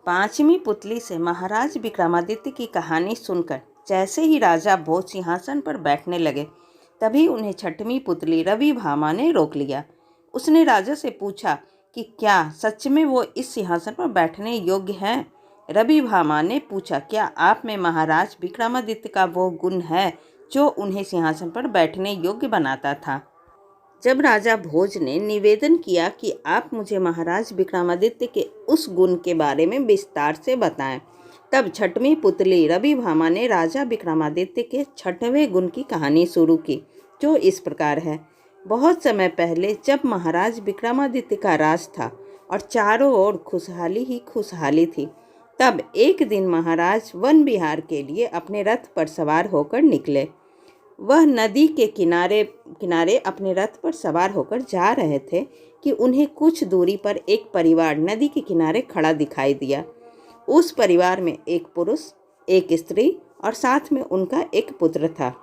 पांचवी पुतली से महाराज विक्रमादित्य की कहानी सुनकर जैसे ही राजा भोज सिंहासन पर बैठने लगे, तभी उन्हें छठवीं पुतली रवि भामा ने रोक लिया। उसने राजा से पूछा कि क्या सच में वो इस सिंहासन पर बैठने योग्य हैं? रवि भामा ने पूछा, क्या आप में महाराज विक्रमादित्य का वो गुण है जो उन्हें सिंहासन पर बैठने योग्य बनाता था? जब राजा भोज ने निवेदन किया कि आप मुझे महाराज विक्रमादित्य के उस गुण के बारे में विस्तार से बताएं, तब छठवीं पुतली रवि भामा ने राजा विक्रमादित्य के छठवें गुण की कहानी शुरू की, जो इस प्रकार है। बहुत समय पहले जब महाराज विक्रमादित्य का राज था और चारों ओर खुशहाली ही खुशहाली थी, तब एक दिन महाराज वन विहार के लिए अपने रथ पर सवार होकर निकले। वह नदी के किनारे किनारे अपने रथ पर सवार होकर जा रहे थे कि उन्हें कुछ दूरी पर एक परिवार नदी के किनारे खड़ा दिखाई दिया। उस परिवार में एक पुरुष, एक स्त्री और साथ में उनका एक पुत्र था।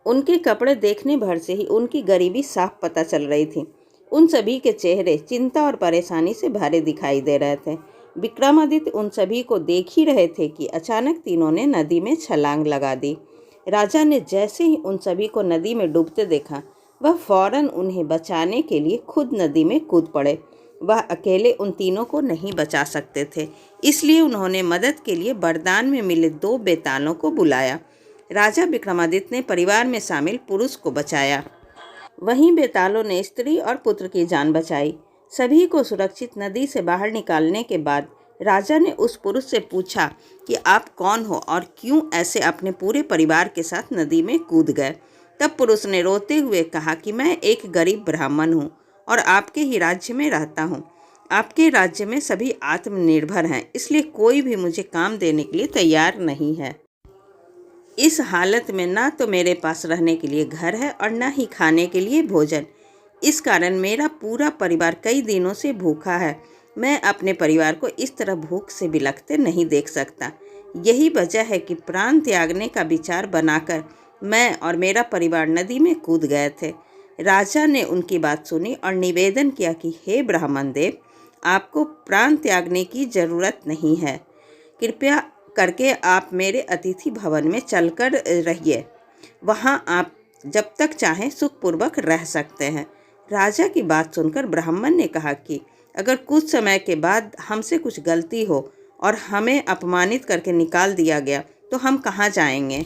उनके कपड़े देखने भर से ही उनकी गरीबी साफ पता चल रही थी। उन सभी के चेहरे चिंता और परेशानी से भरे दिखाई दे रहे थे। विक्रमादित्य उन सभी को देख ही रहे थे कि अचानक तीनों ने नदी में छलांग लगा दी। राजा ने जैसे ही उन सभी को नदी में डूबते देखा, वह फौरन उन्हें बचाने के लिए खुद नदी में कूद पड़े। वह अकेले उन तीनों को नहीं बचा सकते थे, इसलिए उन्होंने मदद के लिए बरदान में मिले 2 बेतालों को बुलाया। राजा विक्रमादित्य ने परिवार में शामिल पुरुष को बचाया, वहीं बेतालों ने स्त्री और पुत्र की जान बचाई। सभी को सुरक्षित नदी से बाहर निकालने के बाद राजा ने उस पुरुष से पूछा कि आप कौन हो और क्यों ऐसे अपने पूरे परिवार के साथ नदी में कूद गए। तब पुरुष ने रोते हुए कहा कि मैं एक गरीब ब्राह्मण हूँ और आपके ही राज्य में रहता हूँ। आपके राज्य में सभी आत्मनिर्भर हैं, इसलिए कोई भी मुझे काम देने के लिए तैयार नहीं है। इस हालत में ना तो मेरे पास रहने के लिए घर है और ना ही खाने के लिए भोजन। इस कारण मेरा पूरा परिवार कई दिनों से भूखा है। मैं अपने परिवार को इस तरह भूख से बिलखते नहीं देख सकता। यही वजह है कि प्राण त्यागने का विचार बनाकर मैं और मेरा परिवार नदी में कूद गए थे। राजा ने उनकी बात सुनी और निवेदन किया कि हे ब्राह्मण देव, आपको प्राण त्यागने की जरूरत नहीं है। कृपया करके आप मेरे अतिथि भवन में चलकर रहिए। वहाँ आप जब तक चाहें सुखपूर्वक रह सकते हैं। राजा की बात सुनकर ब्राह्मण ने कहा कि अगर कुछ समय के बाद हमसे कुछ गलती हो और हमें अपमानित करके निकाल दिया गया तो हम कहाँ जाएंगे।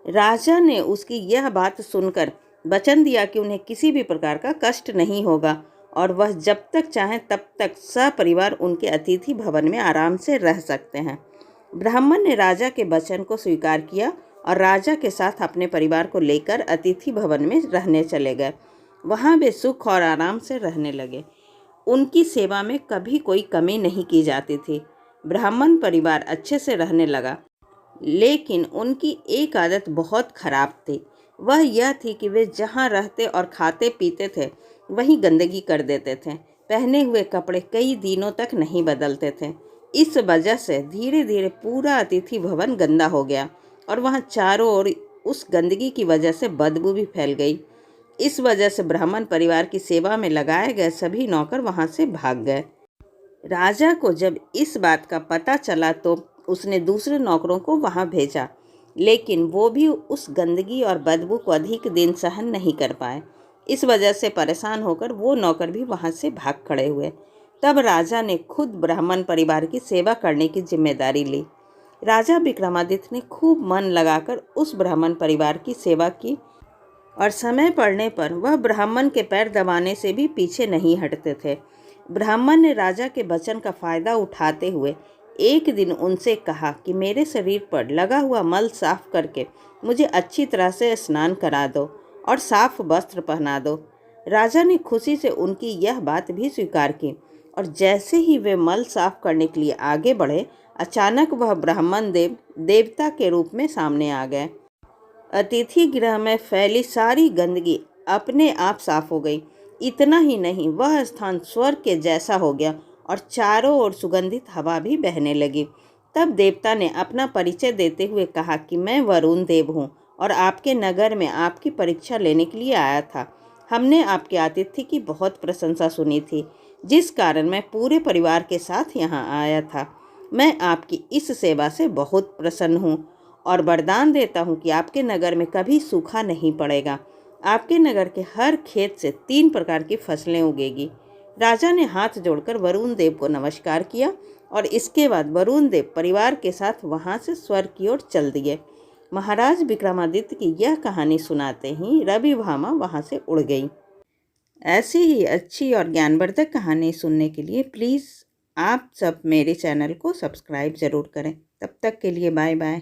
राजा ने उसकी यह बात सुनकर वचन दिया कि उन्हें किसी भी प्रकार का कष्ट नहीं होगा और वह जब तक चाहें तब तक सपरिवार उनके अतिथि भवन में आराम से रह सकते हैं। ब्राह्मण ने राजा के वचन को स्वीकार किया और राजा के साथ अपने परिवार को लेकर अतिथि भवन में रहने चले गए। वहाँ वे सुख और आराम से रहने लगे। उनकी सेवा में कभी कोई कमी नहीं की जाती थी। ब्राह्मण परिवार अच्छे से रहने लगा, लेकिन उनकी एक आदत बहुत खराब थी। वह यह थी कि वे जहाँ रहते और खाते पीते थे वहीं गंदगी कर देते थे। पहने हुए कपड़े कई दिनों तक नहीं बदलते थे। इस वजह से धीरे धीरे पूरा अतिथि भवन गंदा हो गया और वहाँ चारों ओर उस गंदगी की वजह से बदबू भी फैल गई। इस वजह से ब्राह्मण परिवार की सेवा में लगाए गए सभी नौकर वहाँ से भाग गए। राजा को जब इस बात का पता चला तो उसने दूसरे नौकरों को वहाँ भेजा, लेकिन वो भी उस गंदगी और बदबू को अधिक दिन सहन नहीं कर पाए। इस वजह से परेशान होकर वो नौकर भी वहाँ से भाग खड़े हुए। तब राजा ने खुद ब्राह्मण परिवार की सेवा करने की जिम्मेदारी ली। राजा विक्रमादित्य ने खूब मन लगाकर उस ब्राह्मण परिवार की सेवा की और समय पड़ने पर वह ब्राह्मण के पैर दबाने से भी पीछे नहीं हटते थे। ब्राह्मण ने राजा के वचन का फायदा उठाते हुए एक दिन उनसे कहा कि मेरे शरीर पर लगा हुआ मल साफ करके मुझे अच्छी तरह से स्नान करा दो और साफ वस्त्र पहना दो। राजा ने खुशी से उनकी यह बात भी स्वीकार की और जैसे ही वे मल साफ करने के लिए आगे बढ़े, अचानक वह ब्राह्मण देवता के रूप में सामने आ गए। अतिथि गृह में फैली सारी गंदगी अपने आप साफ हो गई। इतना ही नहीं, वह स्थान स्वर्ग के जैसा हो गया और चारों ओर सुगंधित हवा भी बहने लगी। तब देवता ने अपना परिचय देते हुए कहा कि मैं वरुण देव हूँ और आपके नगर में आपकी परीक्षा लेने के लिए आया था। हमने आपके आतिथ्य की बहुत प्रशंसा सुनी थी, जिस कारण मैं पूरे परिवार के साथ यहाँ आया था। मैं आपकी इस सेवा से बहुत प्रसन्न हूँ और वरदान देता हूँ कि आपके नगर में कभी सूखा नहीं पड़ेगा। आपके नगर के हर खेत से 3 प्रकार की फसलें उगेगी। राजा ने हाथ जोड़कर वरुण देव को नमस्कार किया और इसके बाद वरुण देव परिवार के साथ वहाँ से स्वर्ग की ओर चल दिए। महाराज विक्रमादित्य की यह कहानी सुनाते ही रवि भामा वहाँ से उड़ गई। ऐसी ही अच्छी और ज्ञानवर्धक कहानी सुनने के लिए प्लीज़ आप सब मेरे चैनल को सब्सक्राइब ज़रूर करें। तब तक के लिए बाय बाय।